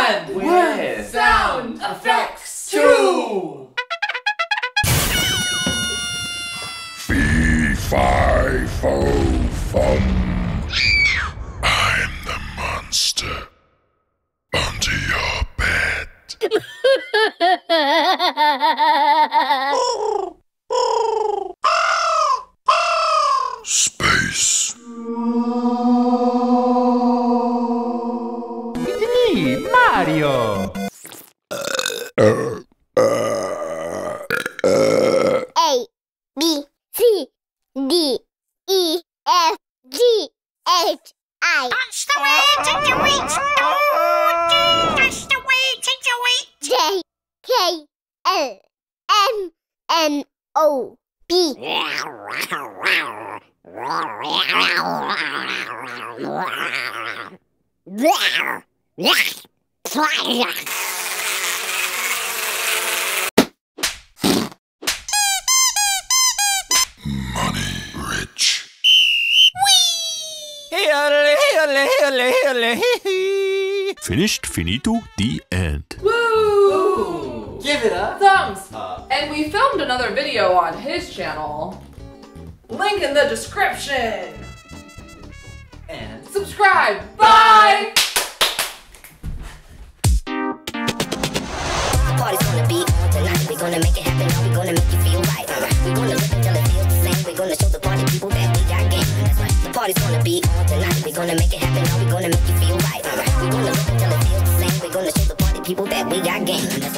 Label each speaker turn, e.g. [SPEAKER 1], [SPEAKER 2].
[SPEAKER 1] fun with sound effects too.
[SPEAKER 2] Fee, fi, fo, fum. I'm the monster under your bed. Space.
[SPEAKER 3] Hey, Mario!
[SPEAKER 4] A, B, C, D, E, F, G, H, I.
[SPEAKER 5] That's the way to do it! Oh, that's the way to do it!
[SPEAKER 4] J, K, L, M, N, O, P.
[SPEAKER 2] Money rich.
[SPEAKER 6] Finished, finito, the end.
[SPEAKER 1] Woo! Give it a thumbs up.
[SPEAKER 7] And we filmed another video on his channel. Link in the description.
[SPEAKER 1] And
[SPEAKER 7] Subscribe. Bye!
[SPEAKER 5] The party's gonna be on tonight. We're gonna make it happen. We're gonna make you feel right. We wanna live until it feels the same. We're gonna show the party people that we got game. That's right. The party's gonna be on tonight. We're gonna make it happen. We're gonna make you feel right. We wanna live until it feels the same. We're gonna show the party people that we got game.